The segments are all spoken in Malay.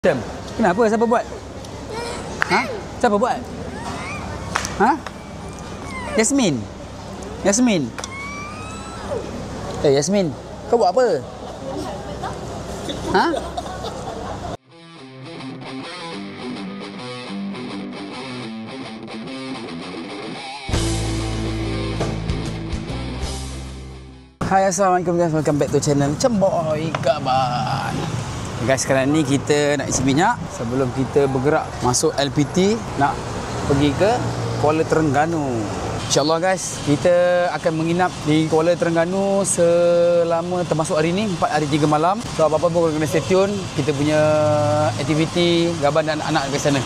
Cem, kenapa? Siapa buat? Ha? Siapa buat? Ha? Yasmin? Yasmin? Yasmin, kau buat apa? Ha? Hai, Assalamualaikum guys, welcome back to channel Cemboy Gaban. Guys, sekarang ni kita nak isi minyak sebelum kita bergerak masuk LPT nak pergi ke Kuala Terengganu. InsyaAllah guys, kita akan menginap di Kuala Terengganu selama termasuk hari ni 4 hari 3 malam. So apa-apa pun kena stay tune. Kita punya aktiviti Gaban dan anak-anak di sana.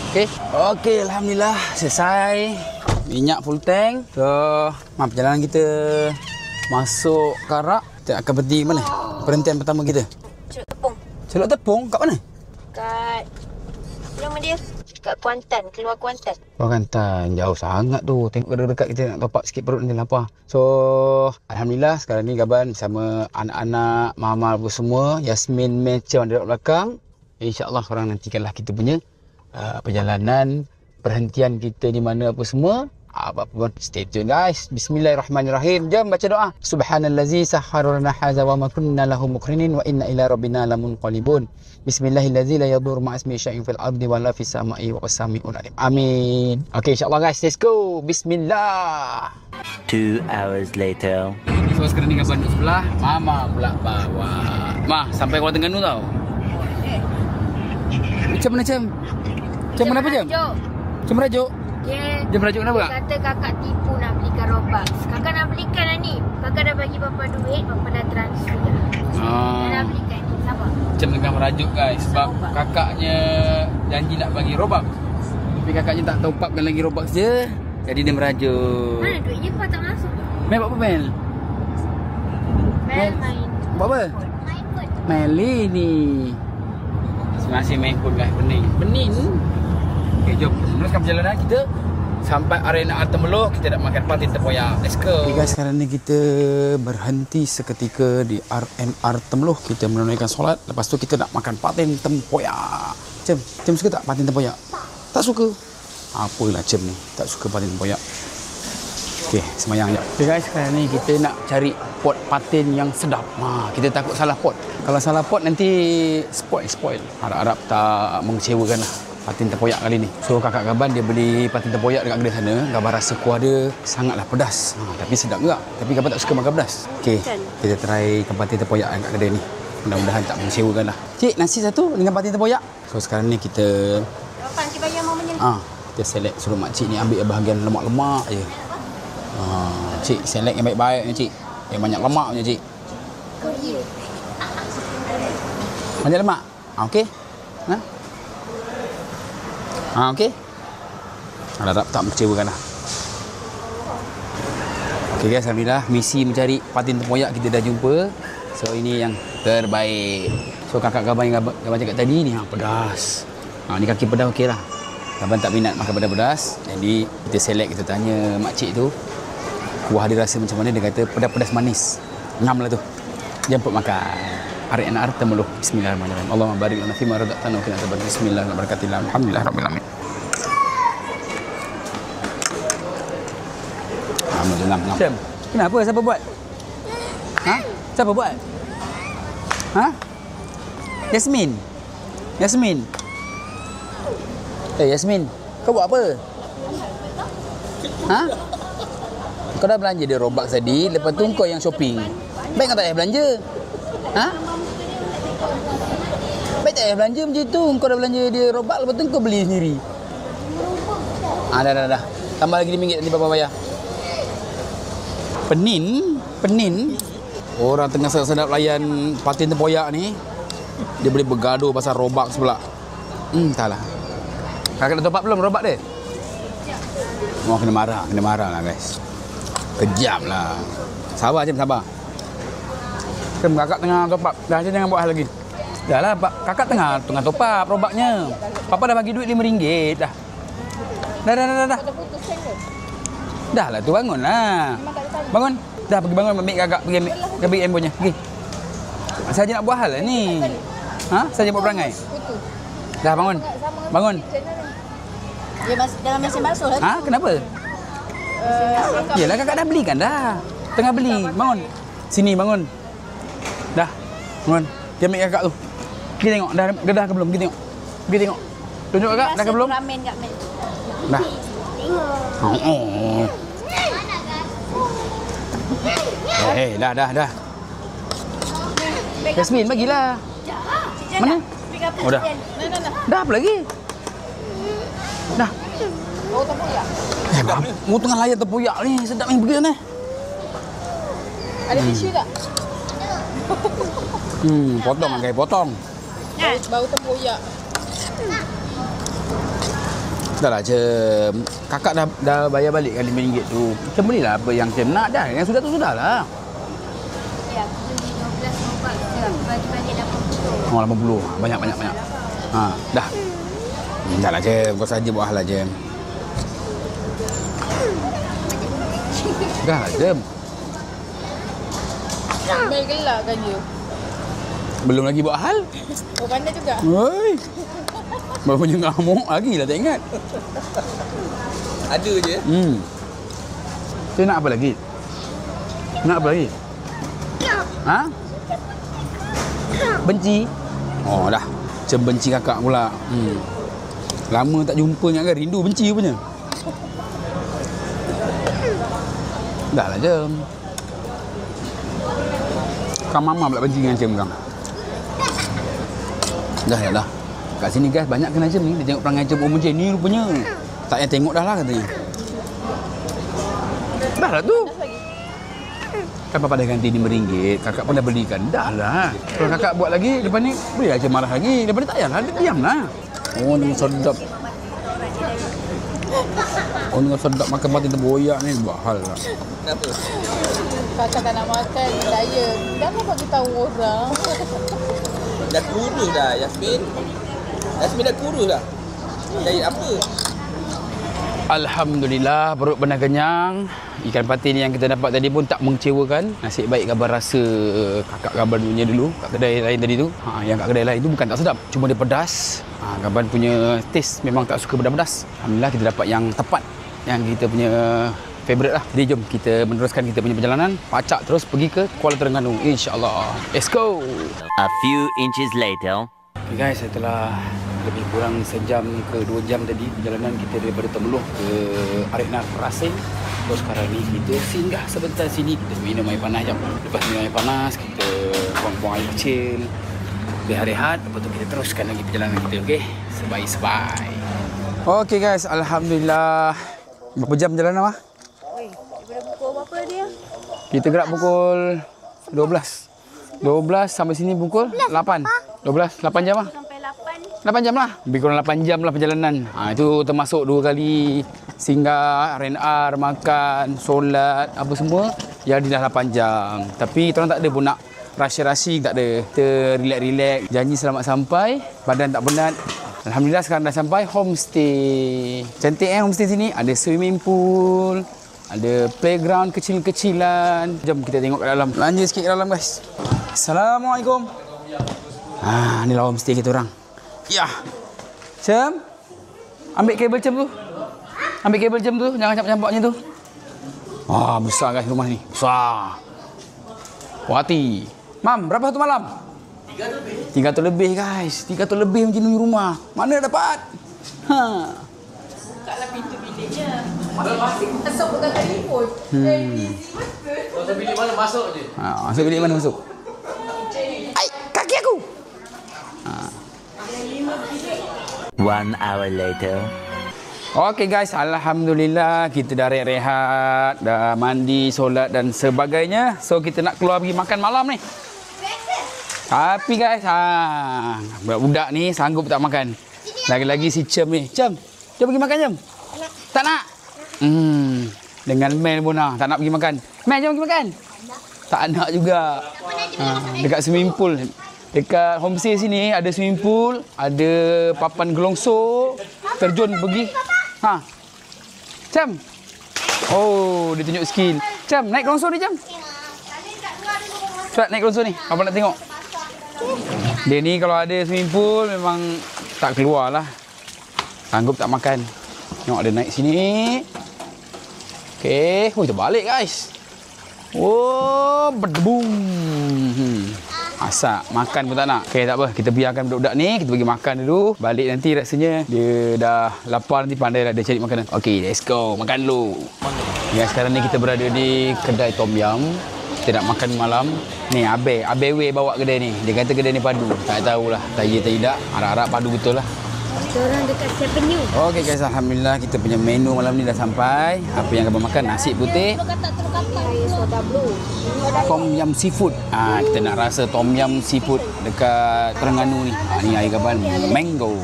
Okey, alhamdulillah selesai. Minyak full tank. So, perjalanan kita masuk Karak. Kita akan berhenti mana? Perhentian pertama kita. Celuk Tepung. Celuk Tepung? Kat mana? Kat nama dia? Kat Kuantan, keluar Kuantan. Keluar Kuantan. Jauh sangat tu. Tengok dekat kita nak top up sikit perut nanti lapar. So, alhamdulillah sekarang ni Gaban bersama anak-anak, mama apa semua. Yasmin macam ada kat belakang. InsyaAllah korang nantikanlah kita punya perjalanan, perhentian kita di mana apa semua. Apa pun stay tune guys. Bismillahirrahmanirrahim. Jom baca doa. Subhanallazi sahhara lana hadza wa ma kunna lahu muqrinin wa inna ila rabbina lamunqalibun. Bismillahillazi la yadur ma ismi syai'in fil ardi wa la fis sama'i wa sami'un alim. Amin. Okey, insyaallah guys, let's go. Bismillah. 2 hours later. So sekarang ni Gaban duduk sebelah, mama pula bawa. Ma, sampai Kuala Terengganu tau. Macam mana Cem? Cem kenapa Cem? Cem merajuk. Dia merajuk kenapa? Dia kata kakak tipu nak belikan Robux. Kakak nak belikan lah ni. Kakak dah bagi papa duit, papa dah transfer dah. Dia nak belikan ni, sabar. Macam tengah merajuk guys. Sebab kakaknya janji nak bagi Robux. Tapi kakaknya tak top upkan lagi Robux je. Jadi dia merajuk. Mana duitnya kau tak masuk? Mel buat apa Mel? Mel main. Buat apa? Main pun. Meli ni. Masih main pun guys. Bening. Okay, jom meneruskan perjalanan kita sampai arena Artemeluh. Kita nak makan patin tempoyak. Let's go. Okay guys, sekarang ni kita berhenti seketika di RNR Temeluh. Kita menunaikan solat. Lepas tu kita nak makan patin tempoyak. Cem suka tak patin tempoyak? Tak suka. Apalah Cem ni, tak suka patin tempoyak. Okay, semayang je. Okay guys, sekarang ni kita nak cari pot patin yang sedap. Kita takut salah pot. Kalau salah pot nanti spoil. Harap-harap tak mengecewakan lah patin tempoyak kali ni. So kakak Gaban dia beli patin tempoyak dekat kedai sana. Gaban rasa kuah dia sangatlah pedas. Tapi sedap juga. Tapi Gaban tak suka makan pedas. Okey, kita try patin tempoyak dekat kedai ni. Mudah-mudahan tak mengecewakan lah. Cik, nasi satu dengan patin tempoyak. So sekarang ni kita Cik bayar mamanya. kita select, suruh makcik ni ambil bahagian lemak-lemak je. Cik select yang baik-baik ni cik. Yang banyak lemak punya cik. Banyak lemak? Okey. Okey. Harap tak mengecewakan lah. Okey guys, alhamdulillah misi mencari patin tempoyak kita dah jumpa. So ini yang terbaik. So kakak Gaban yang Gaban cakap tadi ni pedas. Ni kaki pedas okey lah. Gaban tak minat makan pedas-pedas. Jadi kita select, kita tanya makcik tu kuah dia rasa macam mana. Dia kata pedas-pedas manis. Ngam lah tu. Jemput makan. RNR Temeluh. Bismillahirrahmanirrahim. Allahumma barik lana fima razaqtana wa qina adzabannar. Bismillahirrahmanirrahim. Alhamdulillahirabbil alamin. Alhamdulillah. Cem, kenapa? Siapa buat? Ha? Siapa buat? Ha? Yasmin. Yasmin. Yasmin, kau buat apa? Ha? Kau dah belanja dia Robux tadi, lepas tu kau yang shopping. Baik kau tak payah belanja. Ha? Baik tak payah belanja macam tu. Kau dah belanja dia Robux, lepas tu kau beli sendiri. Dah. Tambah lagi RM5 nanti papa bayar. Penin. Orang tengah sedap-sedap layan patin tempoyak ni. Dia boleh bergaduh pasal Robux pula. Entahlah. Kakak dah top up belum Robux dia? Kena marah lah guys. Kejam lah. Sabar je, sabar. Kakak tengah top up. Dah je jangan buat hal lagi. Dah lah, kakak tengah top up Robuxnya. Papa dah bagi duit RM5 dah. Dah. Dah lah tu, bangun lah. Bangun. Dah pergi bangun ambil kakak pergi ambil handphonenya. Pergi. Saja nak buat hal lah ni. Ha? Saja buat perangai. Dah bangun. Bangun. Dia masih dalam mesin basuh lah. Ha, kenapa? Yalah kakak dah belikan dah. Tengah beli. Bangun. Sini bangun. Dah. Bangun. Dia ambil kakak tu. Pergi tengok dah gedah ke belum? Pergi tengok. Pergi tengok. Tunjuk kakak dah ke belum? Ramen kat Mek. Dah. Dah. Yasmin bagilah. Mana? Oh dah. Dah apa lagi? Dah. Oh, tempoyak. Mu tengah layan tempoyak ni. Sedap ni pergi sana. Ada tisu tak? Potong kan potong. Bau tempoyak. Dah lah Cem. Kakak dah bayar balik kan RM5 tu. Cem belilah apa yang Cem nak dah. Yang sudah tu sudahlah. Ya, aku beli 12 robak. Bagi-bagi 80. Oh 80. Banyak. Ha, dah. Dah lah Cem. Kau saja buat hal lah Cem. Dah lah Cem. Mel gelak kan dia? Belum lagi buat hal. Oh, pandai juga. Oi. Baru punya ngamuk lagi lah tak ingat. Ada je. Cik nak apa lagi? Nak apa lagi? Ha? Benci? Oh dah. Cem benci kakak pula. Lama tak jumpa kan, rindu benci punya. Dah lah Cem. Kak Mama pula benci dengan Cem kan. Dah. Kat sini guys banyak kena Cem ni. Dia tengok perangai Cem macam ni rupanya. Tak payah tengok dah lah katanya. Dah lah tu. Kan papa dah ganti RM5. Kakak pun dah belikan. Dah lah. Kalau kakak buat lagi lepas ni boleh lah Cem marah lagi. Lepas ni tak payahlah. Dia diam lah. Oh ni sedap. Oh ni sedap makan pati tempoyak ni. Buat hal lah. Kenapa? Kakak tak nak makan, daya. Jangan bagi tahu orang. Dah kurus dah Yasmin. Yasmin dah kurus dah. Diet apa? Alhamdulillah perut benar kenyang. Ikan patin yang kita dapat tadi pun tak mengecewakan. Nasib baik Gaban rasa kakak Gaban punya dulu kat kedai lain tadi tu. Yang kat kedai lain tu bukan tak sedap, cuma dia pedas. Gaban punya taste memang tak suka pedas-pedas. Alhamdulillah kita dapat yang tepat, yang kita punya favourite lah. Jadi jom kita meneruskan kita punya perjalanan. Pacak terus pergi ke Kuala Terengganu insya-Allah. Let's go. A few inches later. Okay guys, setelah lebih kurang sejam ke 2 jam tadi perjalanan kita daripada Temeloh ke Arena Rasin. Terus sekarang ni kita singgah sebentar sini, kita minum air panas jap. Lepas minum air panas, kita buang-buang air kecil, rehat-rehat, lepas tu kita teruskan lagi perjalanan kita, okey? Sebai-sebai. Okey guys, alhamdulillah. Berapa jam perjalanan ah? Oi, daripada pukul berapa dia? Kita gerak pukul 12 sampai sini pukul 8. 8 jam lah. Sampai 8. 8 jam lah. Lebih kurang 8 jam lah perjalanan. Itu termasuk 2 kali singgah, R&R, makan, solat, apa semua. Jadi dah 8 jam. Tapi kita orang tak ada pun nak rushing, tak ada. Kita relax-relax. Janji selamat sampai. Badan tak penat. Alhamdulillah sekarang dah sampai homestay. Cantik homestay sini. Ada swimming pool. Ada playground kecil-kecilan. Jom kita tengok ke dalam. Lanjut sikit ke dalam guys. Assalamualaikum. Inilah homestay kita orang. Ya. Cem. Ambil kabel Cem tu. Ambil kabel Cem tu. Jangan campak-campaknya tu. Besar guys rumah ni. Besar. Puati. Mam, berapa satu malam? 300 lebih guys. 300 lebih macam ni rumah. Mana dapat? Bukalah pintu biliknya. Masuk bukan telefon. Masuk bilik mana masuk je. Masuk bilik mana masuk? Ai, kaki aku. 1 hour later. Okey guys, alhamdulillah kita dah rehat, dah mandi, solat dan sebagainya. So kita nak keluar pergi makan malam ni. Tapi guys, budak-budak ni sanggup tak makan. Lagi-lagi si Cem ni. Cem, jom pergi makan Cem. Tak nak? Dengan Mel pun tak nak pergi makan. Mel, jom pergi makan. Tak nak juga. Dekat swimming pool. Dekat homestay sini ada swimming pool, ada papan gelongso, terjun pergi. Cem. Oh, dia tunjuk skill. Cem, naik gelongso ni Cem. Cepat naik gelongso ni. Apa nak tengok? Dia ni kalau ada swimming pool memang tak keluar lah. Sanggup tak makan. Tengok dia naik sini. Okey, terbalik guys. Oh, berdebung. Masak, makan pun tak nak. Okey, tak apa. Kita biarkan budak-budak ni, kita bagi makan dulu. Balik nanti rasanya dia dah lapar, nanti pandai lah dia cari makanan. Okey, let's go. Makan dulu. Ya, sekarang ni kita berada di kedai Tom Yum. Kita nak makan malam. Ni Abe Wei bawa kedai ni. Dia kata kedai ni padu. Tak tahulah. Tak ya tidak. Harap-harap padu betul lah. Kita orang dekat Avenue. Okey guys, alhamdulillah kita punya menu malam ni dah sampai. Apa yang akan makan? Nasi putih. Tom Yum seafood. Kita nak rasa Tom Yum seafood dekat Terengganu ni. Ni air kapal mango.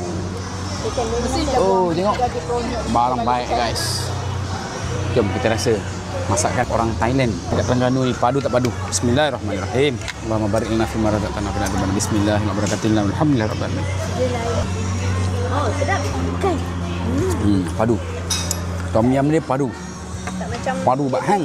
Oh, tengok. Barang baik guys. Jom kita rasa masakan orang Thailand dekat Terengganu ni. Padu tak padu? Bismillahirrahmanirrahim. Allahumma barik lana fi ma razaqtana wa qina Bismillahirrahmanirrahim. Alhamdulillahirabbil alamin. Oh, sedap kan? Padu. Tom Yum ni padu. Tak macam padu bahang.